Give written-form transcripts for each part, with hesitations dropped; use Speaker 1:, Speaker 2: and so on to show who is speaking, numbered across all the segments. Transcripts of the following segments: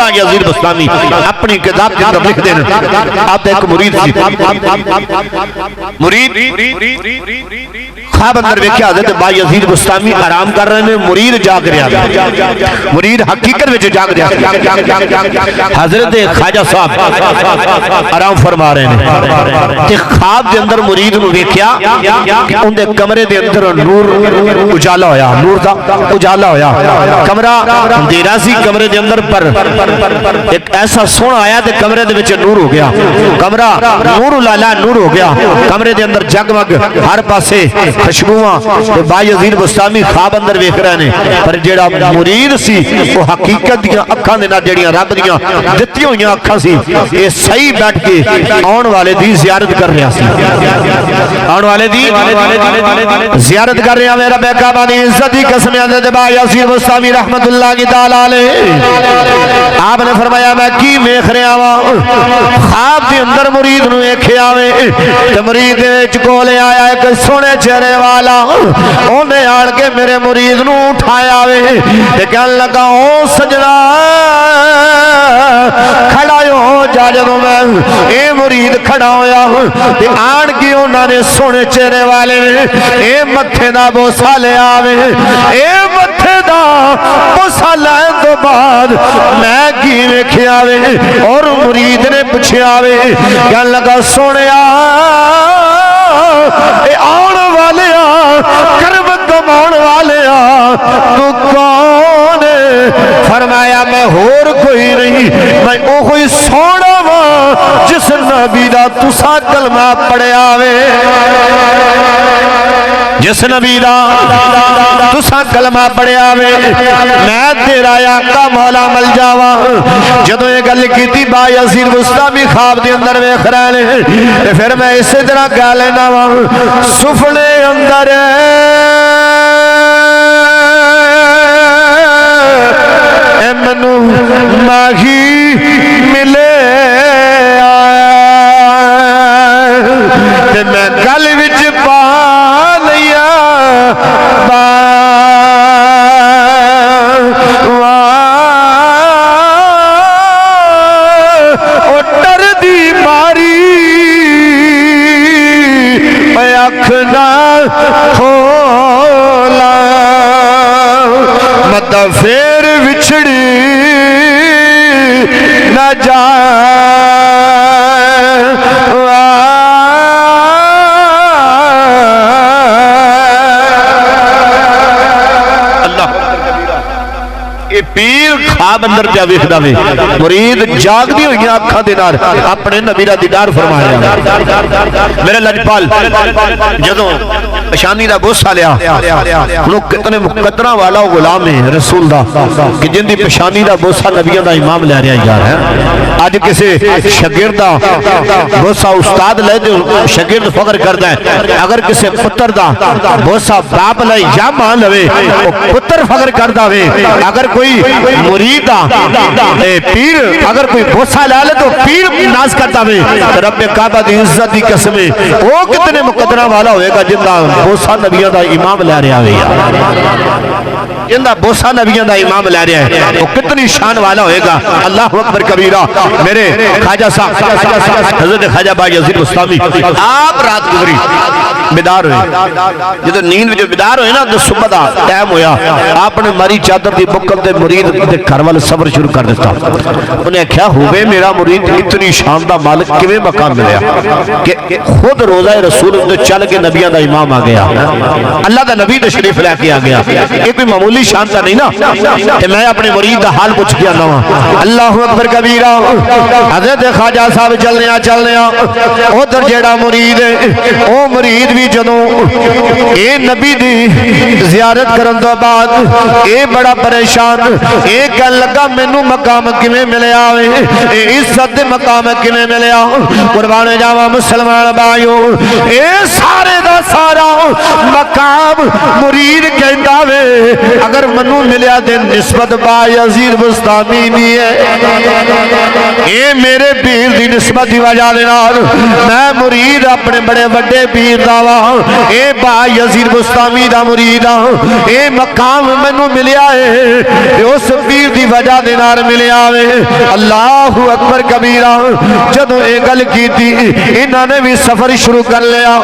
Speaker 1: یزید بستامی اپنی کتاب کے اندر لکھ دینا آپ ایک مرید سی مرید خواب اندر ویکھیا حضرت با یزید بستامی آرام کر رہے ہیں مرید جاگ رہا مرید حقیقت وچ جاگ رہا حضرت خواجہ صاحب آرام فرما رہے ہیں تے خواب دے اندر مرید نو ویکھیا کہ ان دے کمرے دے اندر نور اجالا ہویا نور دا اجالا ہویا کمرہ اندھیرا سی کمرے دے اندر پر ایک ایسا سونا آیا تے کمرے دے وچ نور ہو گیا کمرہ نور لالا نور ہو گیا کمرے دے اندر جگمگ ہر پاسے خوشبوواں تے با یزید بستامی خواب اندر ویکھ رہے ہیں پر جیڑا مرید سی وہ حقیقت دیاں اکھاں دے نال جیڑیاں رب دیاں دتی ہوئیاں اکھاں سی اے صحیح بیٹھ کے آن والے دی زیارت کر رہا سی آن والے دی زیارت کر رہا میرا بے کعبہ دی عزت دی قسم حضرت با یزید بستامی رحمت اللہ کی تعالی علیہ آپ نے فرمایا میں کی ویکھ رہا وا خواب دے اندر مرید نو ویکھیا وے تے مرید وچ کولے آیا ایک سونے چہرے والا اونے آن کے میرے مرید نو اٹھایا وے تے کہن لگا او سجنا کھڑا ہو جا جدوں میں اے مرید کھڑا ہویا تے آن کے انہاں نے سونے چہرے والے اے متھے دا بوسا لے آوے اے متھے دا بوسا لین تو بعد میں کی ویکھیا وے اور مرید نے پوچھیا وے کہن لگا سونیا اے آن والے کرم کمان والے تو کون فرمایا میں ہور کوئی نہیں میں او کوئی سونا وا جس نبی دا تسا کلمہ پڑھیا وے جس نبی دا تسا کلمہ پڑھیا وے میں تیرا آقا مولا مل جاواں جدوں یہ گل کیتی با یزید بستامی خواب دے اندر ویکھ رہے ہیں تے پھر میں اسی طرح کہہ لینا وا سفنے اندر اے منو ماہی ملے تے میں گل وچ پا لیا او ڈر دی ماری اے اکھ نہ کھولا مت پھر وچھڑی نہ پیر خواب اندر جا ویکھدا وے مرید جاگدی ہوئیاں اکھاں دے نال اپنے نبی دا دیدار فرمایا میرے لجپال جدوں پیشانی دا بوسا لیا انہوں کتنے مقدرہ والا غلام ہے رسول دا کہ جن دی پیشانی دا بوسا نبیوں دا امام لے رہا جا رہا ہے آج کسی شگرد دا بوسا استاد لے دے شگرد فخر کردا ہے اگر کسی پتر دا بوسا باپ لے یا ماں لوے پتر فخر کردا وے اگر کوئی مرید دا پیر اگر کوئی بوسا لے لے تو پیر ناز کرتا وے رب کعبہ دی عزت دی قسم وہ کتنے مقدرہ والا ہوئے گا جن دا بوسا نبیوں دا امام لے رہا ہے جن دا بوسا نبیوں دا امام لے رہا ہے وہ کتنی شان والا ہوئے گا اللہ اکبر کبیرہ میرے خواجہ صاحب حضرت خواجہ با یزید بستامی آپ رات گزری بیدار ہوئے جدو نیند جو بیدار ہوئے نا تو صبح دا ٹائم ہویا آپ نے مری چادر دی بکل دے مرید دے گھر والے سفر شروع کر دیتا انہیں کیا ہوئے میرا مرید اتنی شاندہ مالک کیویں مقام ملیا کہ خود روزہ رسول دے چل کے نبیوں دا امام آ گیا اللہ دا نبی تشریف لے کے آ گیا یہ کوئی معمولی شان تا نہیں نا کہ میں اپنے مرید دا حال پوچھ گیا نا اللہ اکبر کبیرہ حضرت خواجہ صاحب چلنے ادھر جیڑا مرید او مرید بھی جدوں اے نبی دی زیارت کرن تو بعد اے بڑا پریشان اے کہن لگا مینوں مقام کیویں ملیا اے عزت دے مقام کیویں ملیا قربان جاواں مسلمان بھائیو اے سارے دا سارا مقام مرید کہندا وے اگر منو ملیا دے نسبت بایزید بستامی بھی ہے اے میرے پیر دی نسبت دی وجہ دینار میں مرید اپنے بڑے بڑے پیر داوا اے بایزید بستامی دا مرید اے مقام منو ملیا ہے اس پیر دی وجہ دینار ملیا ہے اللہ اکبر کبیرہ جدو اے گل کی تھی انہوں نے بھی سفر شروع کر لیا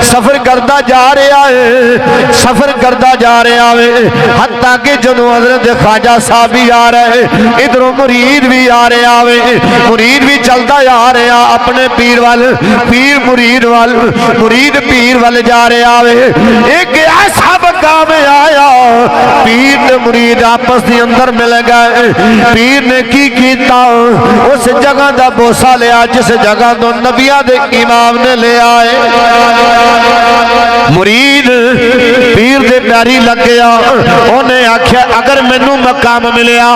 Speaker 1: سفر کرتا جا رہا ہے سفر کرتا جا رہا ہے حتیٰ کہ جدو حضرت خواجہ صاحب بھی آ رہے ادھروں مرید بھی آ رہا ہے مرید بھی چلتا آ رہا اپنے پیر وال پیر مرید وال مرید پیر وال جا رہا ہے ایک ایسا مقام آیا پیر نے مرید آپس دی اندر مل گئے پیر نے کی کیتا اس جگہ دا بوسا لیا جس جگہ دو نبیہ دے امام نے لے آئے مرید پیر دے پیاری لگ گیا انہیں آکھیا اگر منو مقام ملیا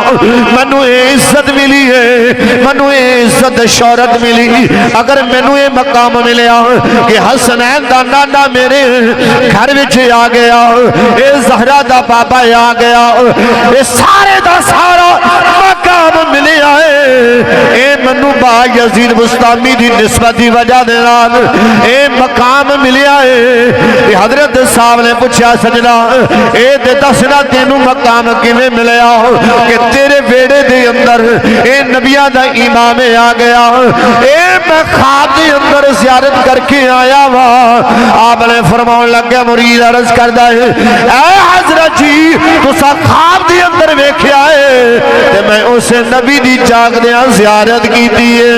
Speaker 1: منو عزت ملی ہے منو عزت شہرت ملی اگر منو یہ مقام ملیا کہ حسنین دا نانا میرے گھر وچ آ گیا اے زہرا دا بابا آ گیا اے سارے دا سارا مقام ملیا ہے اے منو بایزید بستامی دی نسبت دی وجہ دینار اے مقام ملیا ہے حضرت صاحب نے پوچھا سجدہ اے دے دسنا تینوں مقام کیویں ملیا کہ تیرے بیڑے دے اندر اے نبیہ دا امام آ گیا اے میں خواب دے اندر زیارت کر کے آیا وا آپ نے فرماؤں لگا مرید عرض کردہ ہے اے حضرت جی تو سا خواب دے اندر ویکھیا ہے تے میں اسے نبی دی جاگ دیا زیارت کی دیئے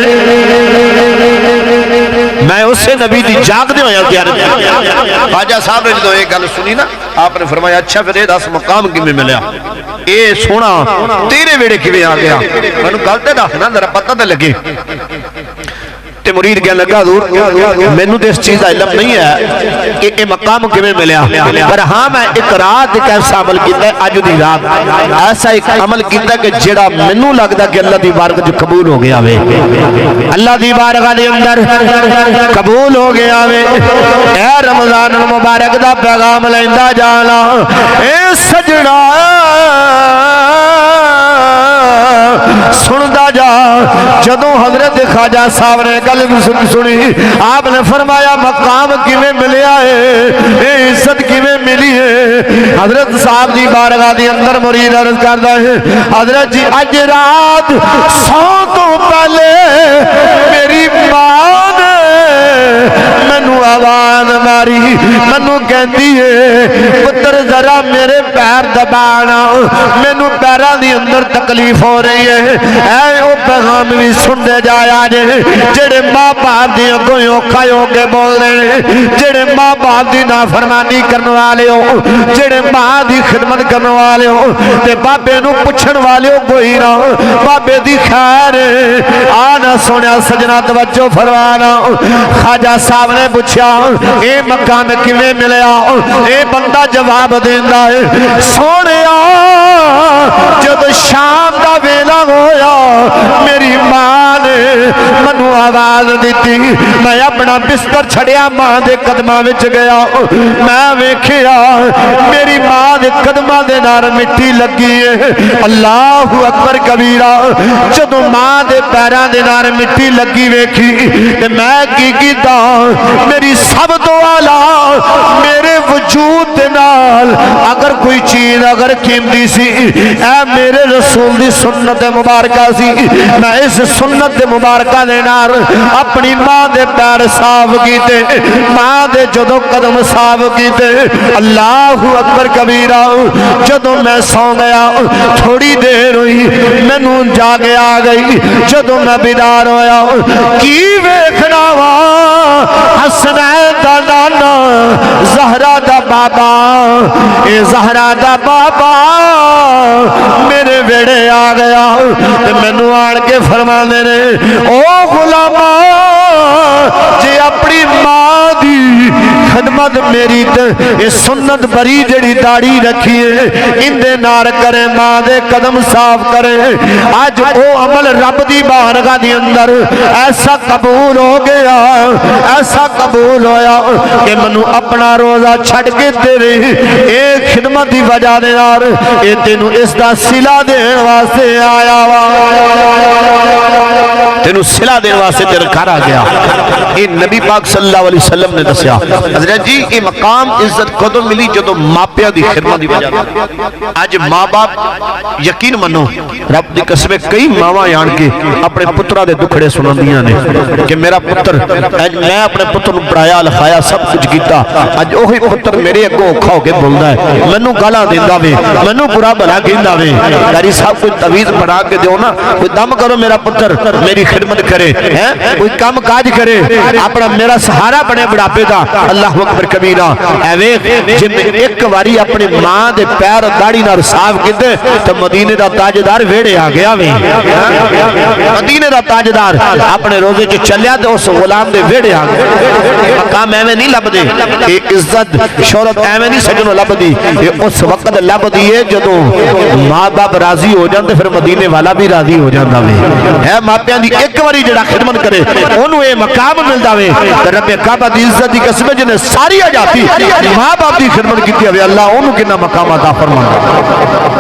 Speaker 1: میں اسے نبی دی جاگ دیا زیارت کی خواجہ صاحب نے جو ایک گل سنی نا آپ نے فرمایا اچھا پھر دس مقام کی میں ملیا اے سونا تیرے بیڑے کی میں آ گیا میں نے گلتے دسنا ذرا پتہ تے لگے تے مرید کہنے لگا حضور میں نے اس چیز کا علم نہیں ہے کہ یہ مقام کی میں ملیا پر ہاں میں ایک رات ایک ایسا عمل کیتا ہے آج دی رات ایسا ایک عمل کیتا ہے کہ جڑا میں نے لگتا کہ اللہ دی بارگاہ جو قبول ہو گیا وے اللہ دی بارگاہ دے اندر قبول ہو گیا وے اے رمضان المبارک دا پیغام لیندا جانا اے سجنا سندا جا جدوں حضرت خواجہ صاحب نے گل سنی آپ نے فرمایا مقام کیویں ملیا ہے اے عزت کیویں ملی ہے حضرت صاحب دی بارگاہ دی اندر مرید عرض کردا ہے حضرت جی اج رات سو تو پہلے میری ماں نے منو آواز ماری منو کہندی ہے پتر ذرا میرے پیر دبانا منو پیران دی اندر تکلیف ہو رہی ہے اے او پیغام بھی سن دے جایا جے جڑے ماں باپ دی اگوں اوکھا ہو کے بول رہے جڑے ماں باپ دی نافرمانی کرنے والے ہو جڑے ماں دی خدمت کرنے والے ہو تے بابے نو پوچھن والے ہو کوئی نہ بابے دی خیر آنا سونا سجنا توجہ فرمانا خواجہ صاحب نے پوچھا اے مقام کیویں ملیا اے بندہ جواب دیندا ہے سونیا جب شام دا ویلا ہویا میری ماں نے منو آواز دیتی میں اپنا بستر چھڑیا ماں دے قدماں وچ گیا میں ویکھیا میری ماں دے قدماں دے نال مٹی لگی ہے اللہ اکبر کبیرہ جدوں ماں دے پیراں دے نال مٹی لگی ویکھی تے میں کی کیتا میری سب تو اعلی میرے وجود دے نال اگر کوئی چیز اگر قیمتی سی اے میرے رسول دی سنت مبارکہ سی میں اس سنت مبارکہ دے نال اپنی ماں دے پیر صاف کیتے ماں دے جدو قدم صاف کیتے اللہ اکبر کبیرہ جدو میں سو گیا تھوڑی دیر ہوئی میں نو جاگے آ گئی جدو میں بیدار ہویا کی ویکھنا وا حسنین دا نانا زہرا دا بابا اے زہرا دا بابا میرے ویڑے آ گیا میں نو آن کے فرمانے نے او غلامہ جی اپنی ماں دی خدمت میری تے سنت بری جڑی داڑھی رکھی ہے اندے نار کرے ماں دے قدم صاف کرے آج او عمل رب دی بارگاہ دی اندر ایسا قبول ہو گیا ایسا قبول ہویا کہ منو اپنا روزہ چھڑ کے تیرے ایک خدمت دی وجہ دے نار اے تینو اس دا صلہ دین واسطے آیا تینو صلہ دین واسطے تیرے گھر آ گیا اے نبی پاک صلی اللہ علیہ وسلم نے دسیا حضرت جی یہ مقام عزت کدو ملی جدو ماپیا دی خدمت دی وجہ آج ماں باپ یقین منو رب دی قسم کئی ماواں آن کے اپنے پترہ دے دکھڑے سناندیاں نے کہ میرا پتر میں اپنے پتر نو پڑھایا لکھایا سب کچھ کیتا اج اوہی پتر میرے اگوں اوکھا ہو کے بولدا ہے مینوں گالاں دیندا وے مینوں برا بھلا کہندا وے قاری صاحب کوئی تعویذ پڑھا کے دیو نا کوئی دم کرو میرا پتر میری خدمت کرے کوئی کام کاج کرے اپنا میرا سہارا بنے بڑھاپے دا اللہ اکبر کبیرہ اے ویکھ جے ایک واری اپنی ماں دے پیر داڑھی نال صاف کیتے تے مدینے دا تاجدار ویڑے آ گیا وے مدینے دا تاجدار اپنے روزے چ چلیا تے اس غلام دے ویڑے آ گیا مقام ایویں نہیں لبدے کہ عزت شہرت ایویں نہیں سجنوں لبدی یہ اس وقت لبدی ہے جدوں ماں باپ راضی ہو جاندے پھر مدینے والا بھی راضی ہو جاندا وے ہے ماپیاں دی ایک واری جڑا خدمت کرے اونوں اے مقام ملدا وے تے رب کعبہ دی عزت دی قسم جنے ساری آ جاتی ماں باپ دی خدمت کیتی ہوے اللہ اونوں کنا مقام عطا فرماتا